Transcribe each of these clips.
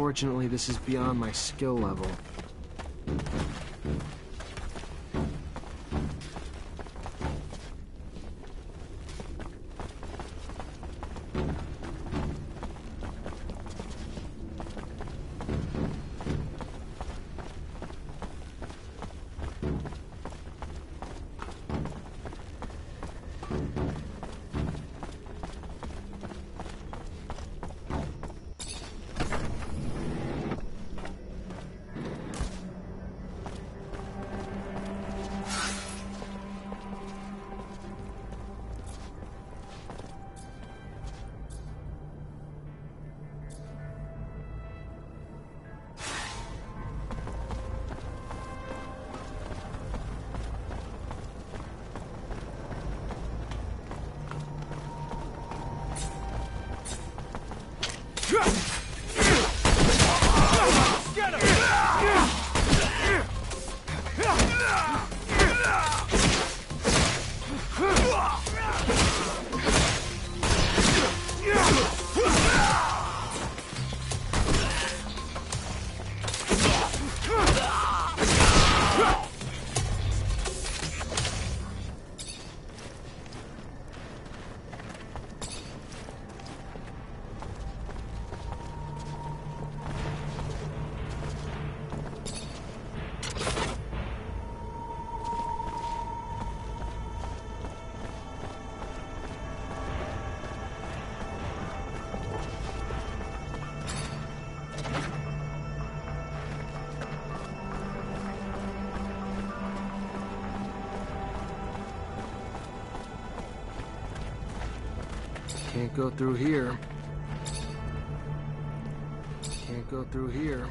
Unfortunately, this is beyond my skill level. Can't go through here. Can't go through here.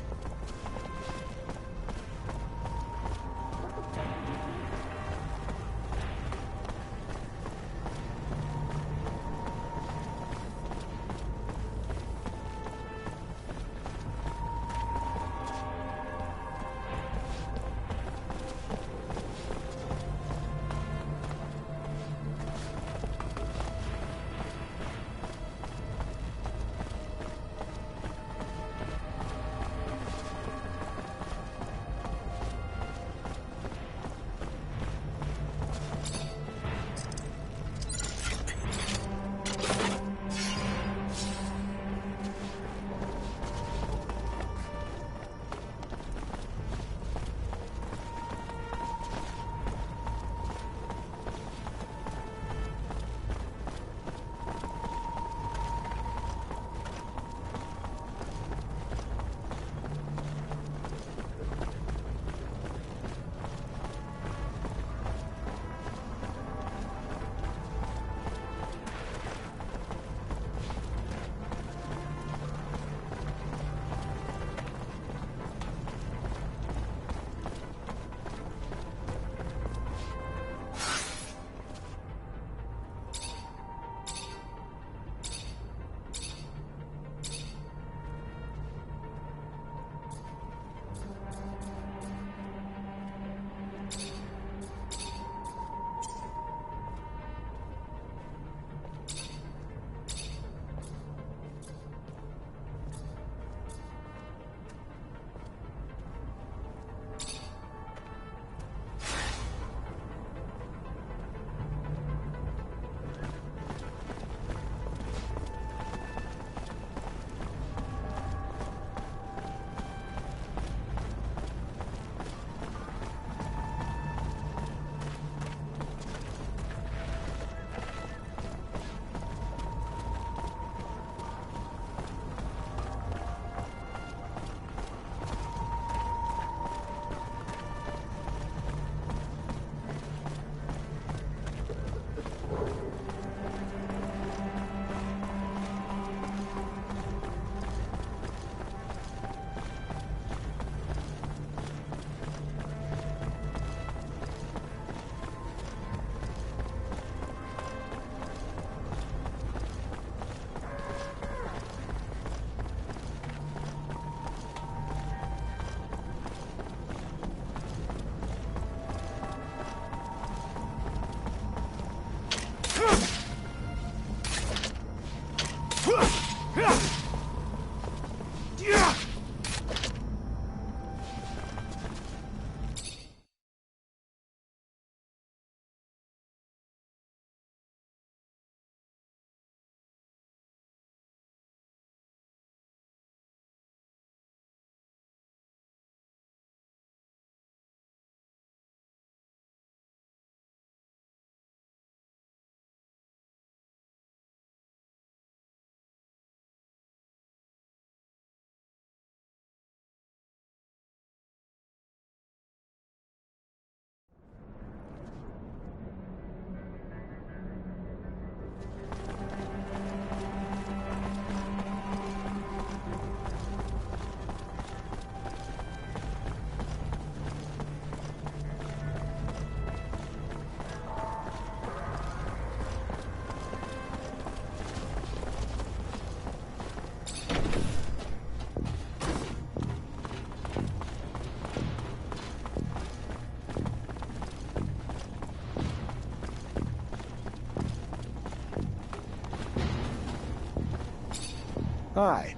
Hi.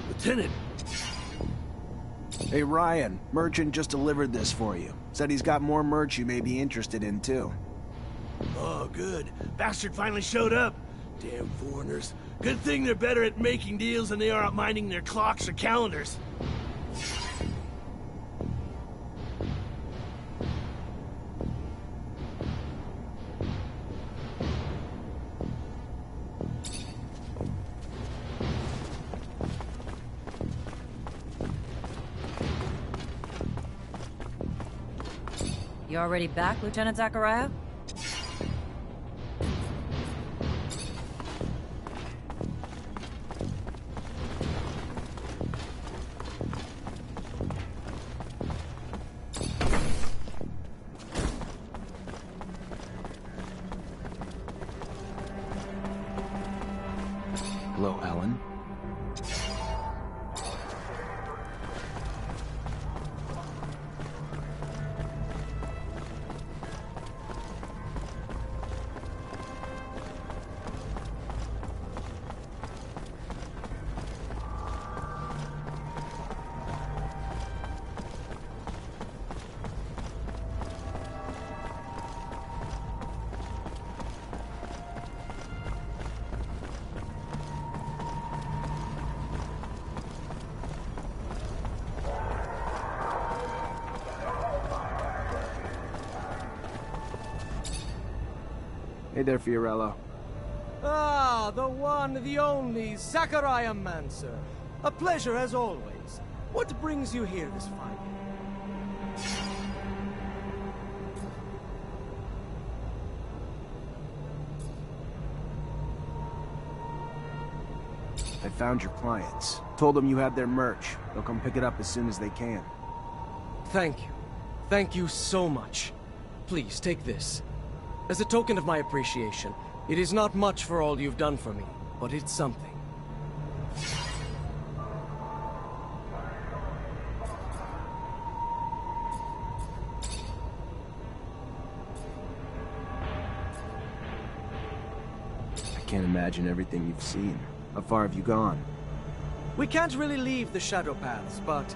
Lieutenant. Hey, Ryan. Merchant just delivered this for you. Said he's got more merch you may be interested in, too. Oh, good. Bastard finally showed up. Damn foreigners. Good thing they're better at making deals than they are at minding their clocks or calendars. You already back, Lieutenant Zachariah? Hello, Ellen. Hey there, Fiorello. Ah, the one, the only, Zachariah Manser. A pleasure as always. What brings you here this fine day? I found your clients. Told them you had their merch. They'll come pick it up as soon as they can. Thank you. Thank you so much. Please, take this. As a token of my appreciation, it is not much for all you've done for me, but it's something. I can't imagine everything you've seen. How far have you gone? We can't really leave the Shadow Paths, but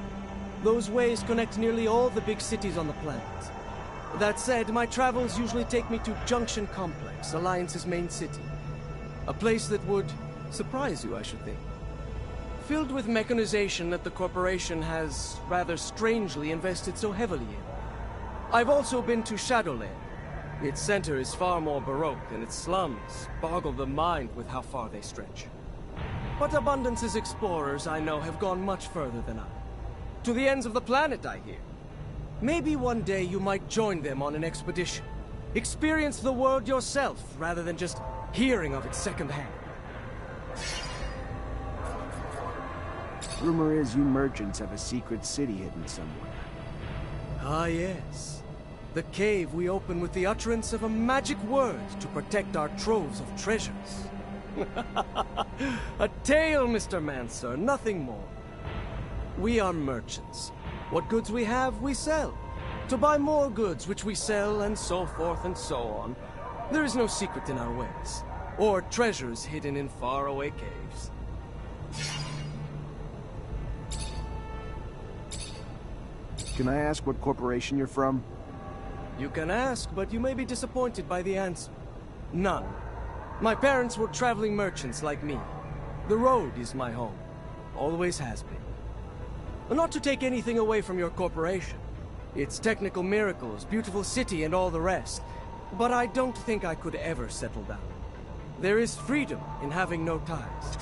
those ways connect nearly all the big cities on the planet. That said, my travels usually take me to Junction Complex, Alliance's main city. A place that would surprise you, I should think. Filled with mechanization that the corporation has rather strangely invested so heavily in. I've also been to Shadowland. Its center is far more baroque, and its slums boggle the mind with how far they stretch. But Abundance's explorers, I know, have gone much further than I. To the ends of the planet, I hear. Maybe one day you might join them on an expedition. Experience the world yourself, rather than just hearing of it secondhand. Rumor is you merchants have a secret city hidden somewhere. Ah, yes. The cave we open with the utterance of a magic word to protect our troves of treasures. A tale, Mr. Manser, nothing more. We are merchants. What goods we have, we sell. To buy more goods, which we sell, and so forth and so on. There is no secret in our ways, or treasures hidden in faraway caves. Can I ask what corporation you're from? You can ask, but you may be disappointed by the answer. None. My parents were traveling merchants like me. The road is my home. Always has been. Not to take anything away from your corporation. Its technical miracles, beautiful city, and all the rest. But I don't think I could ever settle down. There is freedom in having no ties.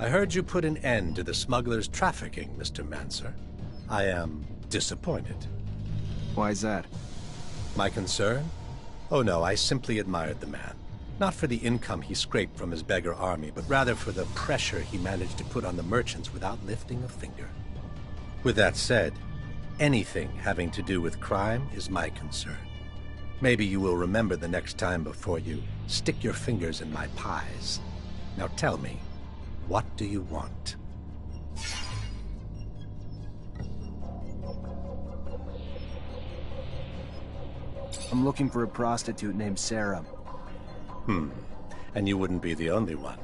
I heard you put an end to the smugglers' trafficking, Mr. Manser. I am disappointed. Why's that? My concern? Oh no, I simply admired the man. Not for the income he scraped from his beggar army, but rather for the pressure he managed to put on the merchants without lifting a finger. With that said, anything having to do with crime is my concern. Maybe you will remember the next time before you stick your fingers in my pies. Now tell me, what do you want? I'm looking for a prostitute named Sarah. And you wouldn't be the only one.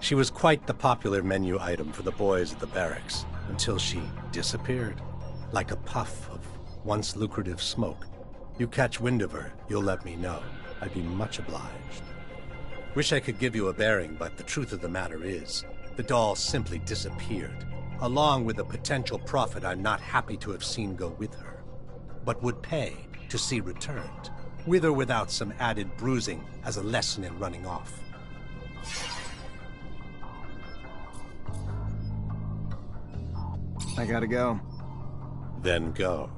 She was quite the popular menu item for the boys at the barracks, until she disappeared, like a puff of once lucrative smoke. You catch wind of her, you'll let me know. I'd be much obliged. Wish I could give you a bearing, but the truth of the matter is, the doll simply disappeared, along with a potential profit I'm not happy to have seen go with her, but would pay to see returned, with or without some added bruising as a lesson in running off. I gotta go. Then go.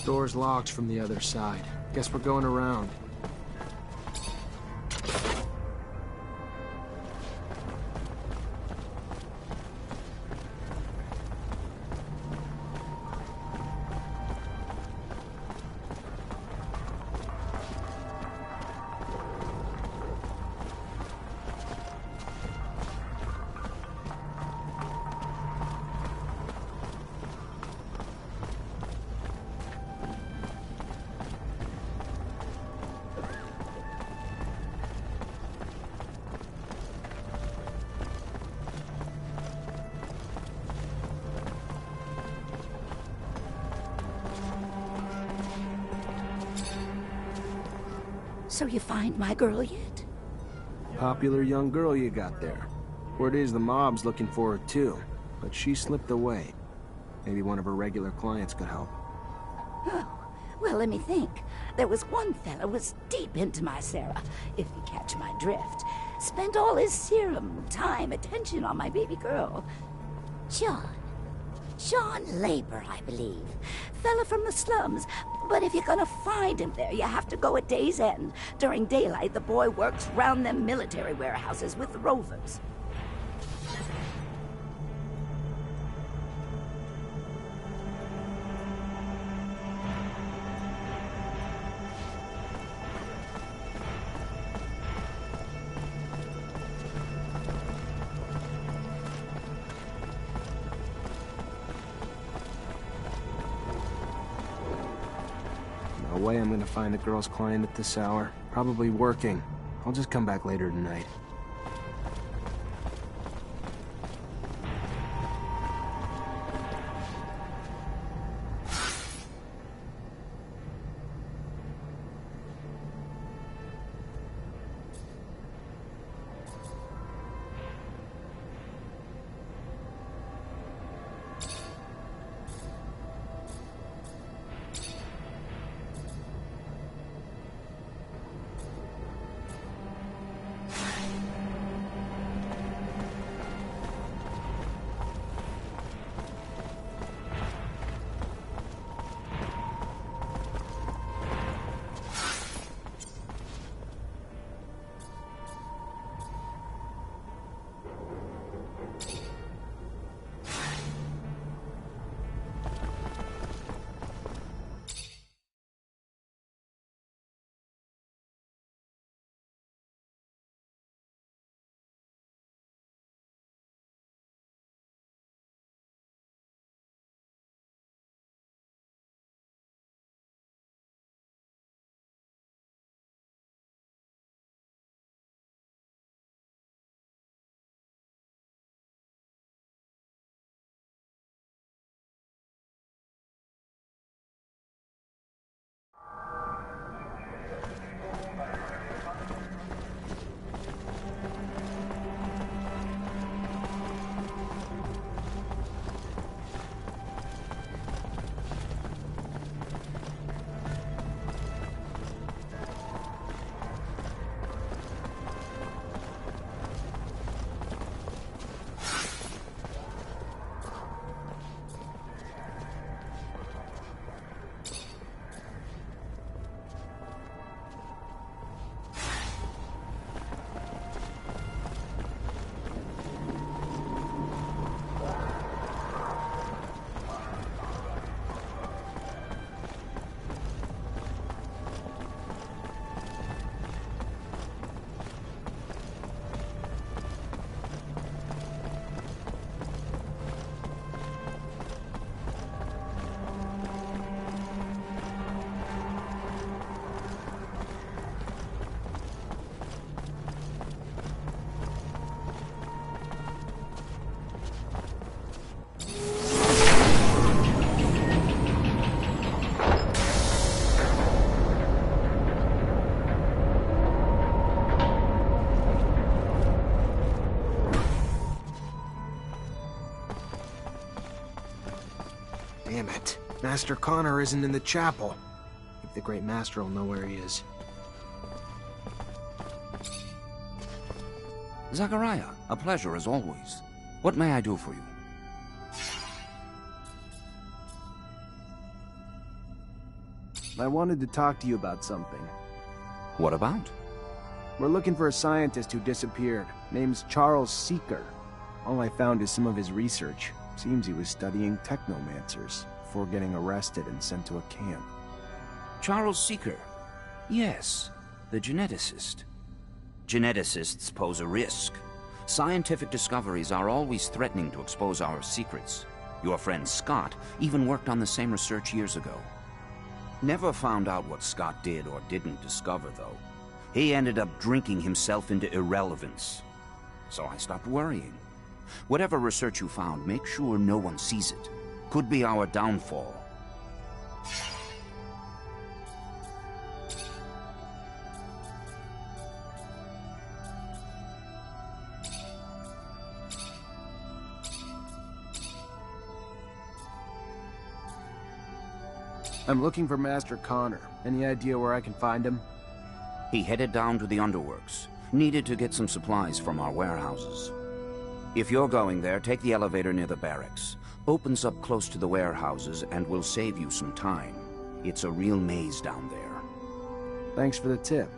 Door's locked from the other side. Guess we're going around. So you find my girl yet? Popular young girl you got there. Word is the mob's looking for her too, but she slipped away. Maybe one of her regular clients could help. Oh, well, let me think. There was one fella was deep into my Sarah, if you catch my drift. Spent all his serum, time, attention on my baby girl. John Labor, I believe. Fella from the slums. But if you're gonna find him there, you have to go at day's end. During daylight, the boy works round them military warehouses with the rovers. No way I'm gonna find the girl's client at this hour. Probably working. I'll just come back later tonight. Damn it. Master Connor isn't in the chapel. Maybe the Great Master will know where he is. Zachariah, a pleasure as always. What may I do for you? I wanted to talk to you about something. What about? We're looking for a scientist who disappeared. Name's Charles Seeker. All I found is some of his research. Seems he was studying technomancers before getting arrested and sent to a camp. Charles Seeker. Yes, the geneticist. Geneticists pose a risk. Scientific discoveries are always threatening to expose our secrets. Your friend Scott even worked on the same research years ago. Never found out what Scott did or didn't discover, though. He ended up drinking himself into irrelevance. So I stopped worrying. Whatever research you found, make sure no one sees it. Could be our downfall. I'm looking for Master Connor. Any idea where I can find him? He headed down to the underworks. Needed to get some supplies from our warehouses. If you're going there, take the elevator near the barracks. Opens up close to the warehouses and will save you some time. It's a real maze down there. Thanks for the tip.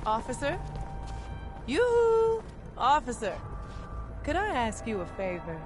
Officer? Yoo-hoo! Officer, could I ask you a favor?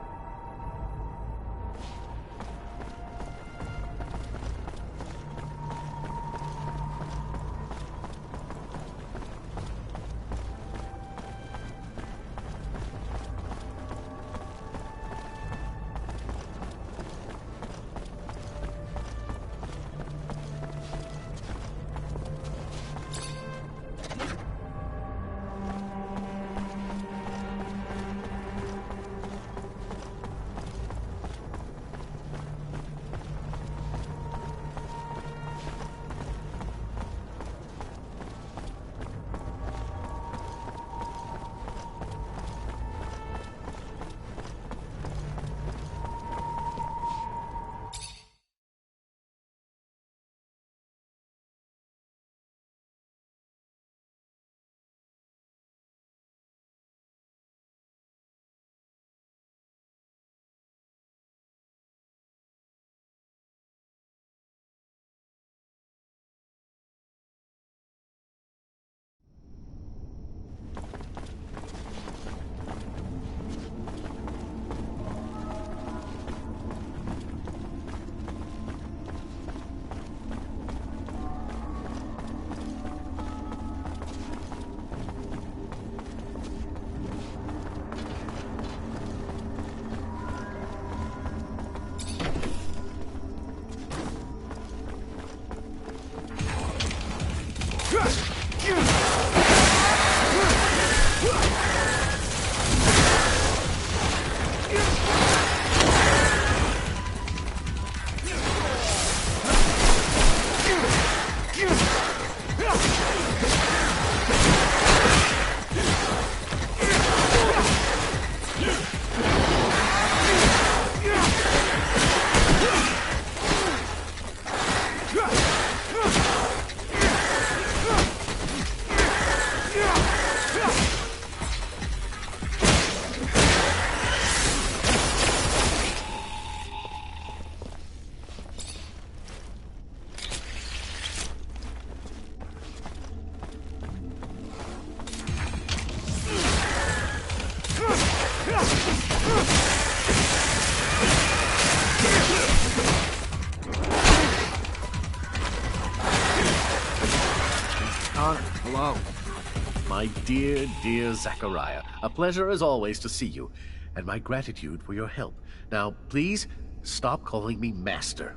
dear, dear Zachariah. A pleasure as always to see you, and my gratitude for your help. Now, please, stop calling me Master.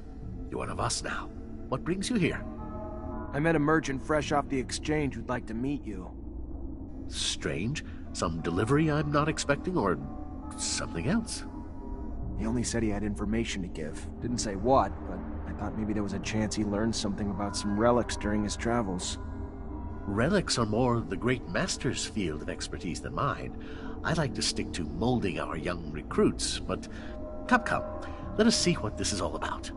You're one of us now. What brings you here? I met a merchant fresh off the exchange who'd like to meet you. Strange. Some delivery I'm not expecting, or something else? He only said he had information to give. Didn't say what, but I thought maybe there was a chance he learned something about some relics during his travels. Relics are more the great master's field of expertise than mine. I like to stick to molding our young recruits, but come, let us see what this is all about.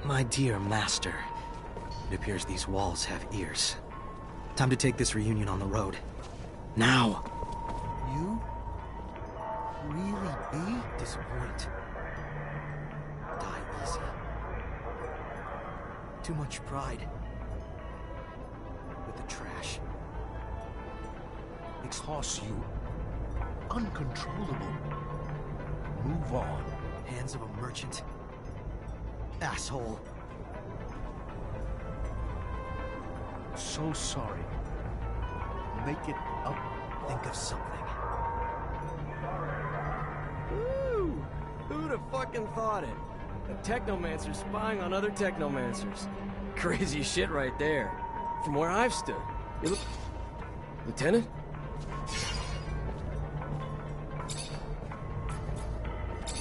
My dear master, it appears these walls have ears. Time to take this reunion on the road. Now! You? Really be? Disappoint. Die easy. Too much pride. With the trash. Because you uncontrollable. Move on. Hands of a merchant. Asshole. So sorry. Make it up. Think of something. Woo! Who'd have fucking thought it? A technomancer spying on other technomancers. Crazy shit right there. From where I've stood. You look... Lieutenant?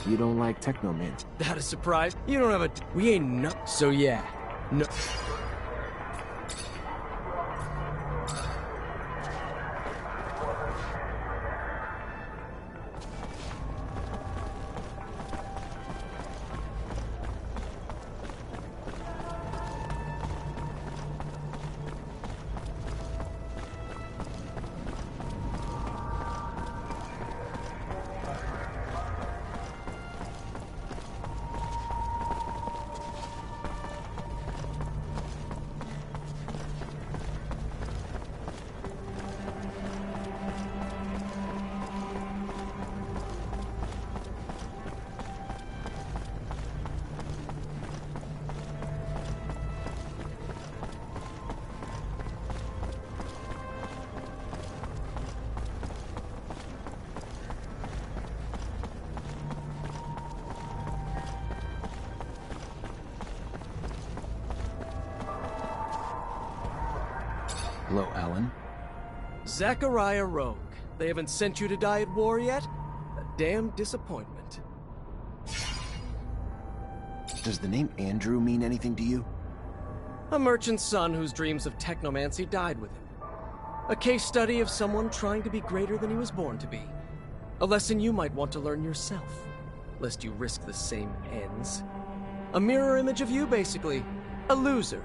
You don't like technomans? That a surprise? You don't have a... We ain't no... So yeah. No... Hello, Alan. Zachariah Rogue. They haven't sent you to die at war yet? A damn disappointment. Does the name Andrew mean anything to you? A merchant's son whose dreams of technomancy died with him. A case study of someone trying to be greater than he was born to be. A lesson you might want to learn yourself, lest you risk the same ends. A mirror image of you, basically. A loser.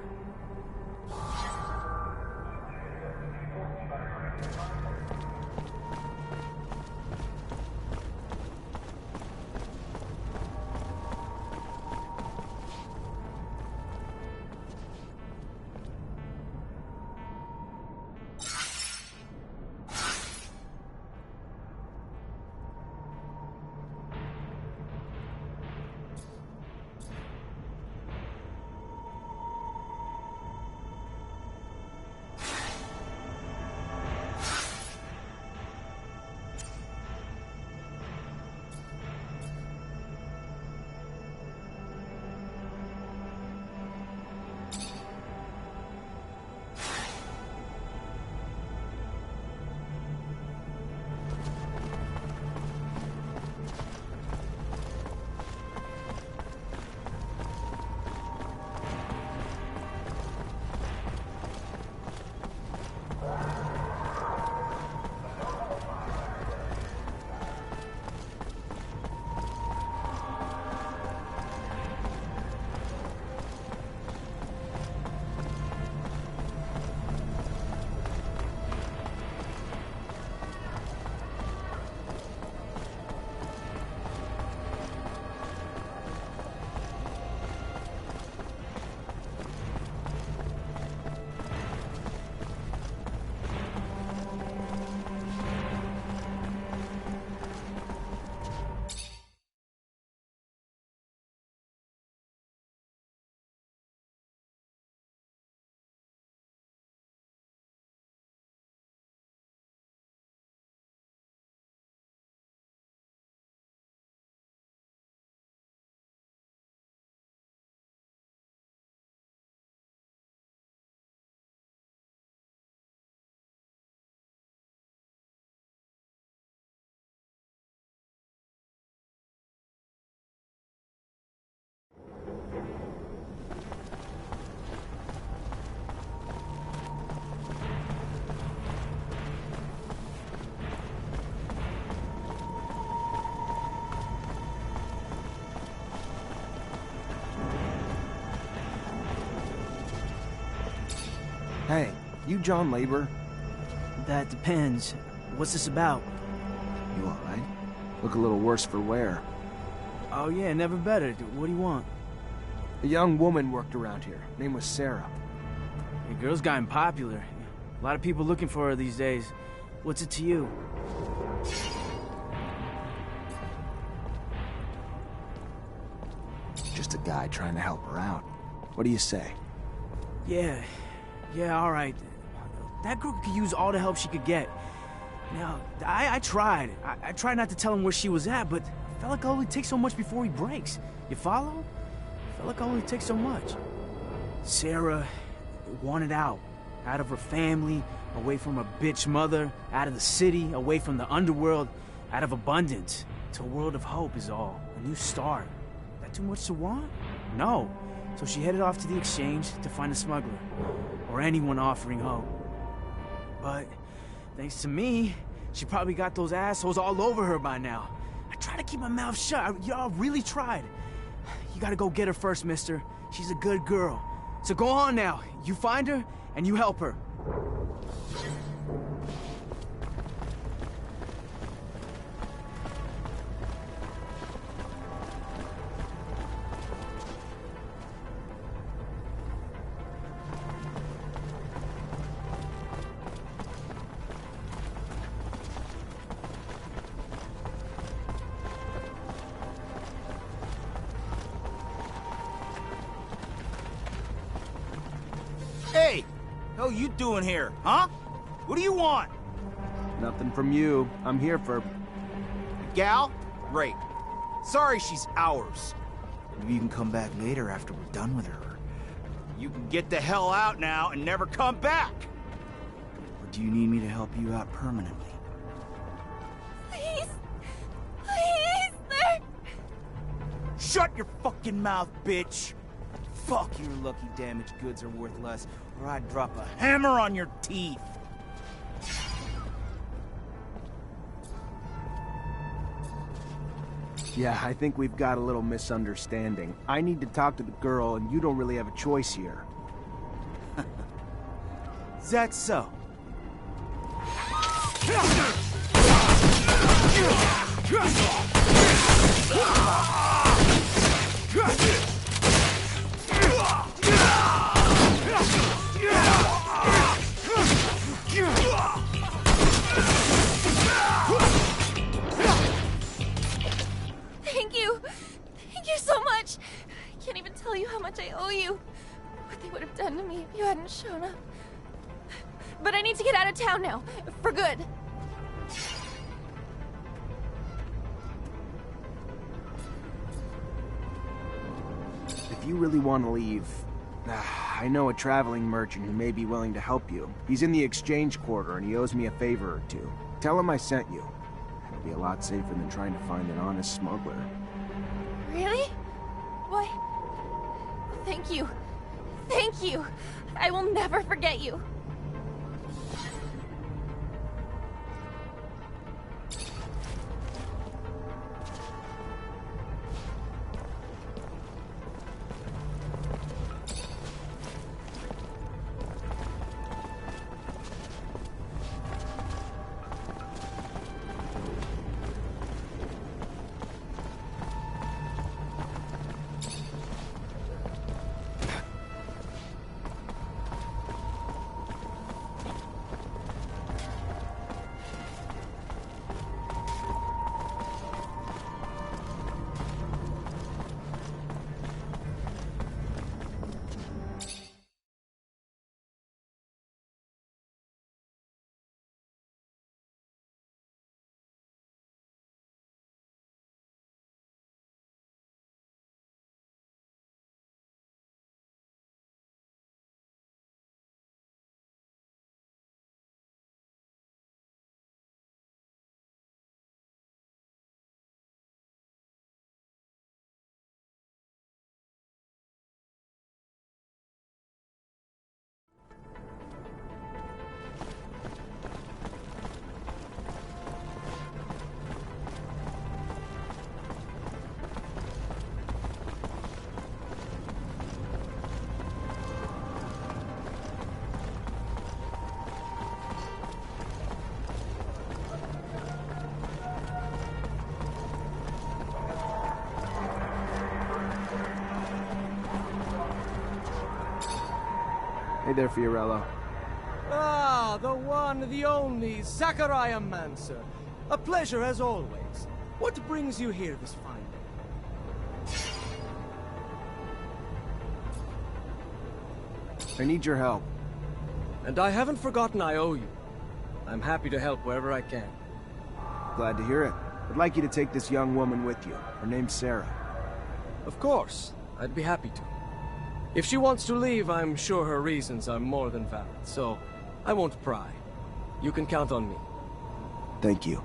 Hey, you John Labor? That depends. What's this about? You alright? Look a little worse for wear. Oh yeah, never better. What do you want? A young woman worked around here. Name was Sarah. The girl's gotten popular. A lot of people looking for her these days. What's it to you? Just a guy trying to help her out. What do you say? Yeah, alright. That girl could use all the help she could get. Now, I tried. I tried not to tell him where she was at, but I felt like it only takes so much before he breaks. You follow? I felt like it only takes so much. Sarah wanted out of her family, away from her bitch mother, out of the city, away from the underworld, out of abundance, to a world of hope is all. A new start. That too much to want? No. So she headed off to the exchange to find a smuggler, or anyone offering hope. But thanks to me, she probably got those assholes all over her by now. I tried to keep my mouth shut. Y'all really tried. You gotta go get her first, mister. She's a good girl. So go on now. You find her, and you help her. Hey! Hell you doing here, huh? What do you want? Nothing from you. I'm here for... Gal? Great. Sorry she's ours. Maybe you can come back later after we're done with her. You can get the hell out now and never come back! do you need me to help you out permanently? Please! Please, sir! Shut your fucking mouth, bitch! Fuck, your lucky damaged goods are worth less, or I'd drop a hammer on your teeth! Yeah, I think we've got a little misunderstanding. I need to talk to the girl, and you don't really have a choice here. Is that so? Thank you! Thank you so much! I can't even tell you how much I owe you. What they would have done to me if you hadn't shown up. But I need to get out of town now, for good. If you really want to leave, I know a traveling merchant who may be willing to help you. He's in the exchange quarter and he owes me a favor or two. Tell him I sent you. It'll be a lot safer than trying to find an honest smuggler. Really? Why? Thank you. Thank you. I will never forget you. Hey there, Fiorello. Ah, the one, the only, Zachariah Manser. A pleasure as always. What brings you here this fine day? I need your help. And I haven't forgotten I owe you. I'm happy to help wherever I can. Glad to hear it. I'd like you to take this young woman with you. Her name's Sarah. Of course. I'd be happy to. If she wants to leave, I'm sure her reasons are more than valid, so I won't pry. You can count on me. Thank you.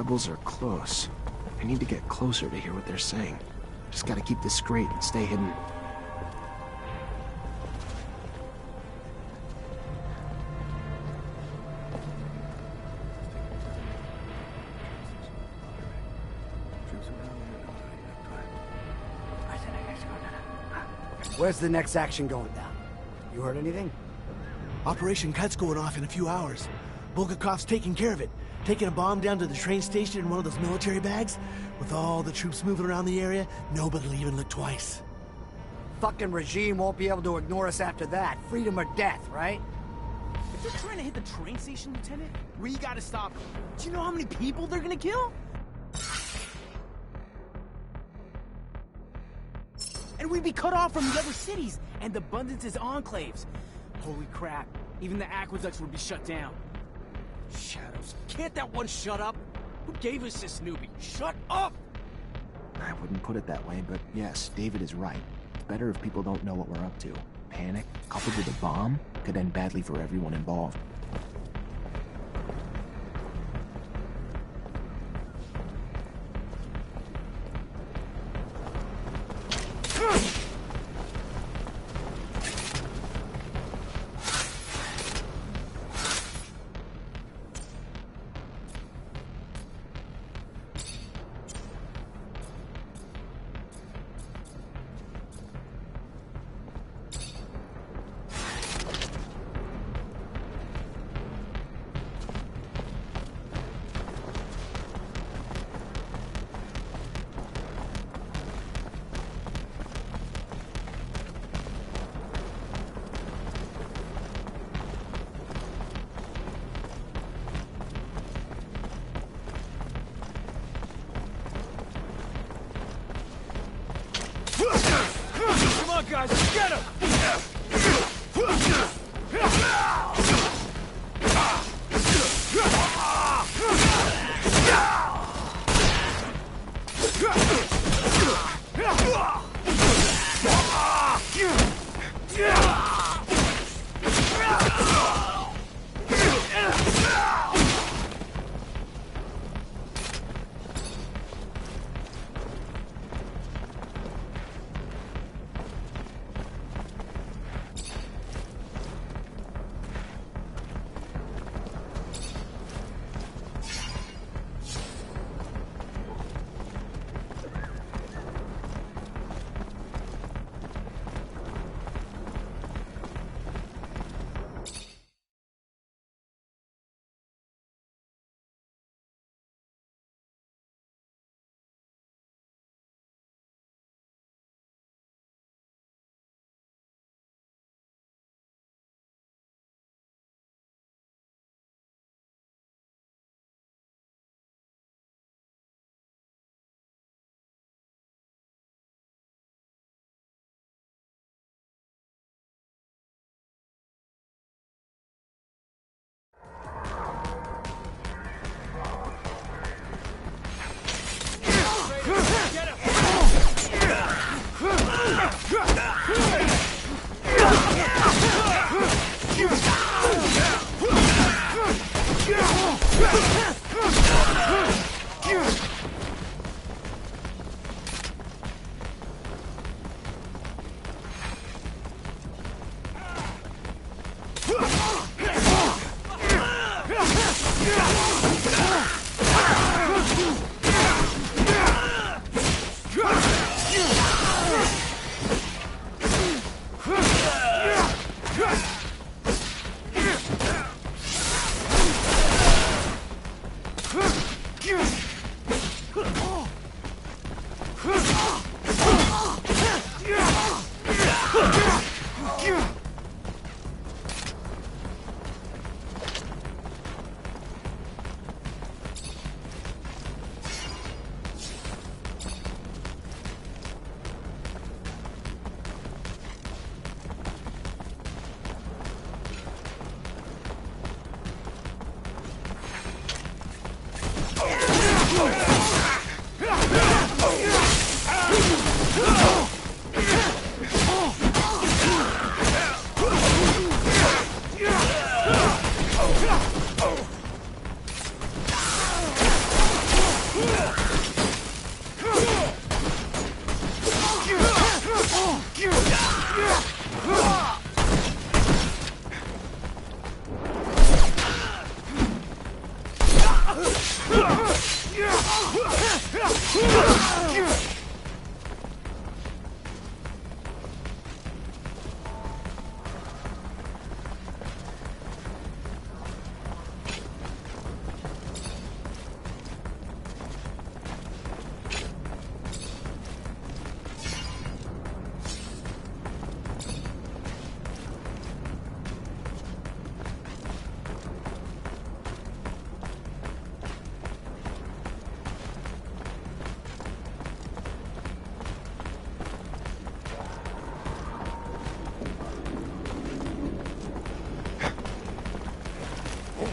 rebels are close. I need to get closer to hear what they're saying. Just gotta keep this straight and stay hidden. Where's the next action going down? You heard anything? Operation Cut's going off in a few hours. Bulgakov's taking care of it. Taking a bomb down to the train station in one of those military bags. With all the troops moving around the area, nobody'll even look twice. Fucking regime won't be able to ignore us after that. Freedom or death, right? If they're trying to hit the train station, Lieutenant, we gotta stop them. Do you know how many people they're gonna kill? And we'd be cut off from the other cities and the Abundance's enclaves. Holy crap, even the aqueducts would be shut down. Shadows, can't that one shut up? Who gave us this newbie? Shut up! I wouldn't put it that way, but yes, David is right. It's better if people don't know what we're up to. Panic, coupled with a bomb, could end badly for everyone involved. Come on, guys, get him!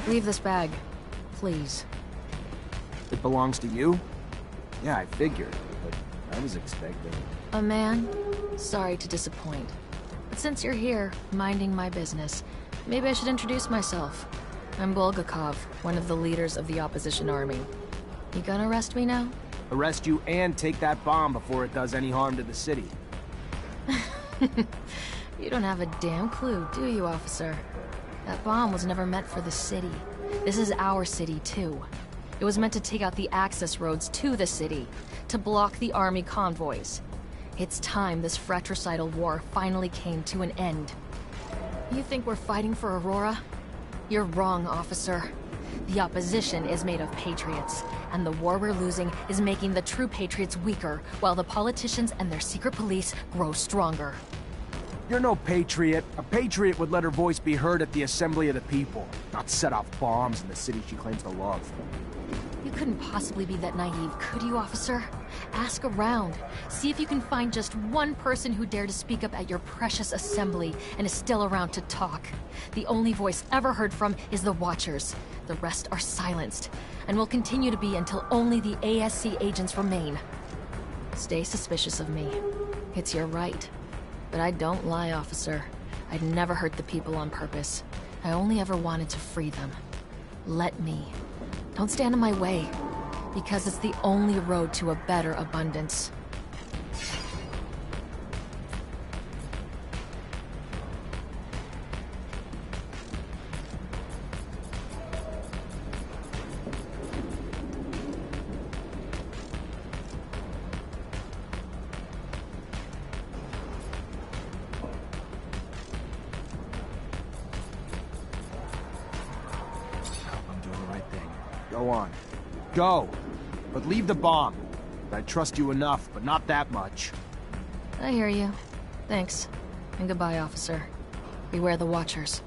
Leave this bag, please. It belongs to you? Yeah, I figured, but I was expecting... A man? Sorry to disappoint. But since you're here, minding my business, maybe I should introduce myself. I'm Bulgakov, one of the leaders of the opposition army. You gonna arrest me now? Arrest you and take that bomb before it does any harm to the city. You don't have a damn clue, do you, officer? That bomb was never meant for the city. This is our city, too. It was meant to take out the access roads to the city, to block the army convoys. It's time this fratricidal war finally came to an end. You think we're fighting for Aurora? You're wrong, officer. The opposition is made of patriots, and the war we're losing is making the true patriots weaker, while the politicians and their secret police grow stronger. You're no patriot. A patriot would let her voice be heard at the assembly of the people, not set off bombs in the city she claims to love. You couldn't possibly be that naive, could you, officer? Ask around. See if you can find just one person who dared to speak up at your precious assembly and is still around to talk. The only voice ever heard from is the Watchers. The rest are silenced, and will continue to be until only the ASC agents remain. Stay suspicious of me. It's your right. But I don't lie, officer. I'd never hurt the people on purpose. I only ever wanted to free them. Let me. Don't stand in my way, because it's the only road to a better abundance. Go on. Go! But leave the bomb. I trust you enough, but not that much. I hear you. Thanks. And goodbye, officer. Beware the Watchers.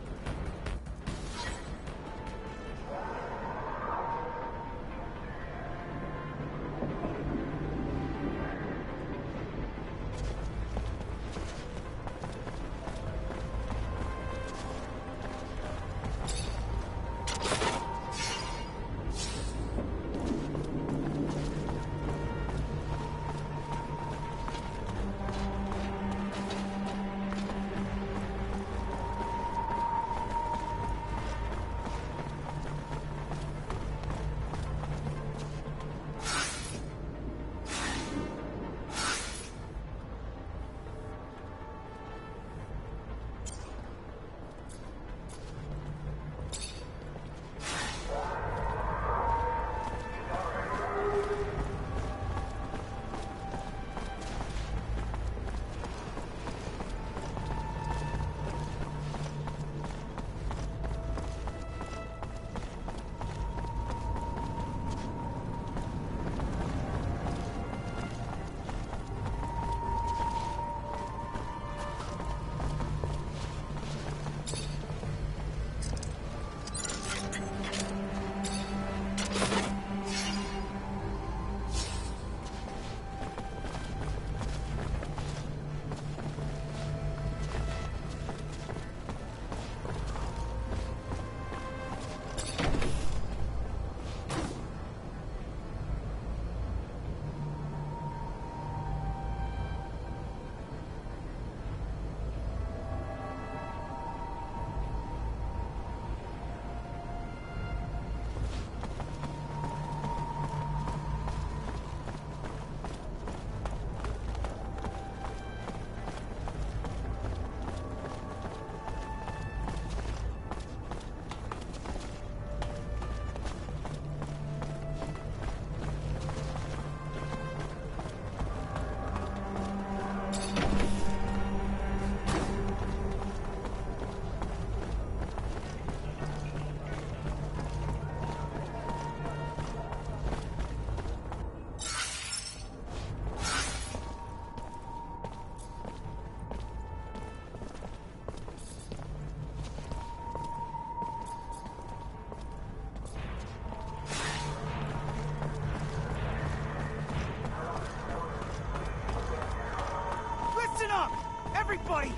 Everybody!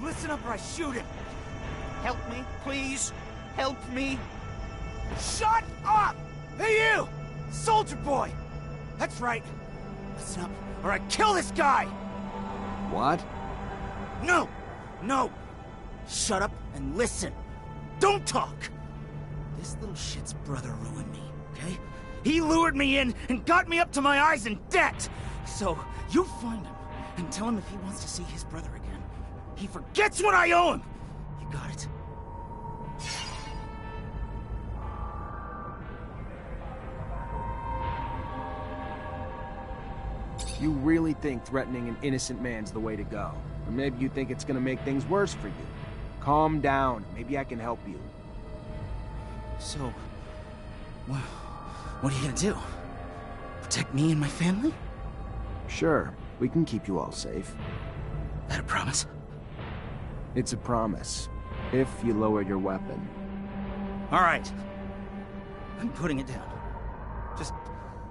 Listen up or I shoot him! Help me, please! Help me! Shut up! Hey, you! Soldier boy! That's right. Listen up, or I kill this guy! What? No! No! Shut up and listen. Don't talk! This little shit's brother ruined me, okay? He lured me in and got me up to my eyes in debt! So, you find him and tell him if he wants to see his brother again, he forgets what I owe him! You got it? You really think threatening an innocent man's the way to go? Or maybe you think it's gonna make things worse for you? Calm down. Maybe I can help you. So, what are you gonna do? Protect me and my family? Sure, we can keep you all safe. That a promise? It's a promise. If you lower your weapon. Alright. I'm putting it down. Just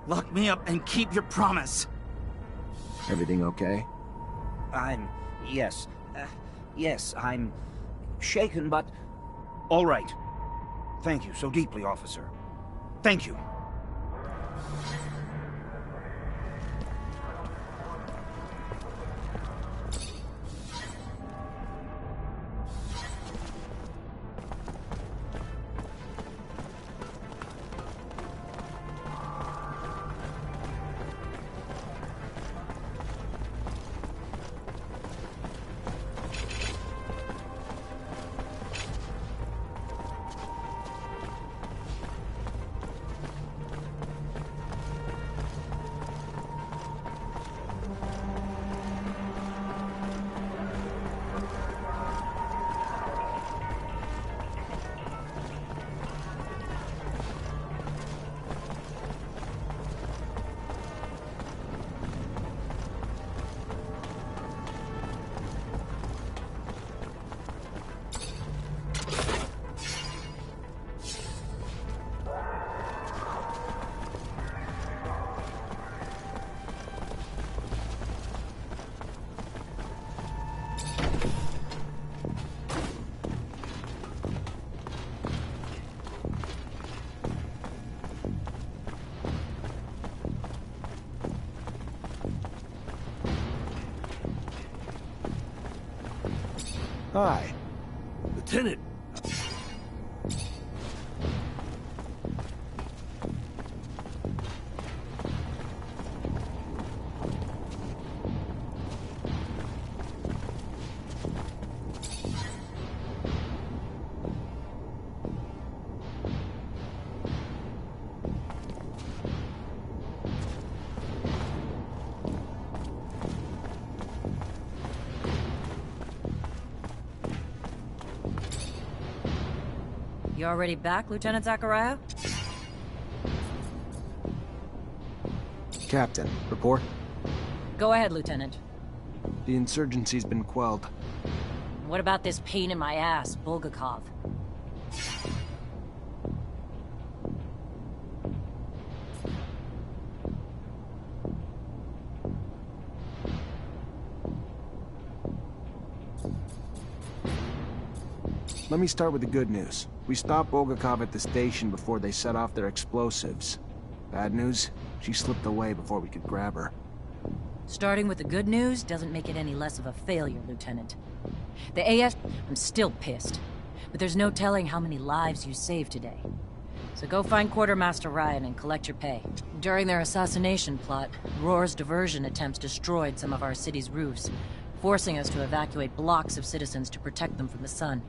lock me up and keep your promise. Everything okay? Yes. Yes, I'm shaken, but all right. Thank you so deeply, officer. Thank you. Hi. Lieutenant. You already back, Lieutenant Zachariah? Captain, report? Go ahead, Lieutenant. The insurgency's been quelled. What about this pain in my ass, Bulgakov? Let me start with the good news. We stopped Bulgakov at the station before they set off their explosives. Bad news? She slipped away before we could grab her. Starting with the good news doesn't make it any less of a failure, Lieutenant. The AS... I'm still pissed. But there's no telling how many lives you saved today. So go find Quartermaster Ryan and collect your pay. During their assassination plot, Roar's diversion attempts destroyed some of our city's roofs, forcing us to evacuate blocks of citizens to protect them from the sun.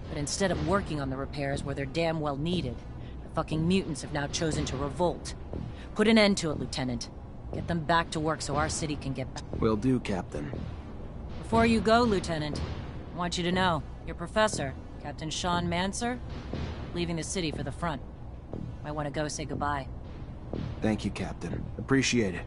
But instead of working on the repairs where they're damn well needed, the fucking mutants have now chosen to revolt. Put an end to it, Lieutenant. Get them back to work so our city can get back. Will do, Captain. Before you go, Lieutenant, I want you to know, your professor, Captain Sean Manser, leaving the city for the front. Might want to go say goodbye. Thank you, Captain. Appreciate it.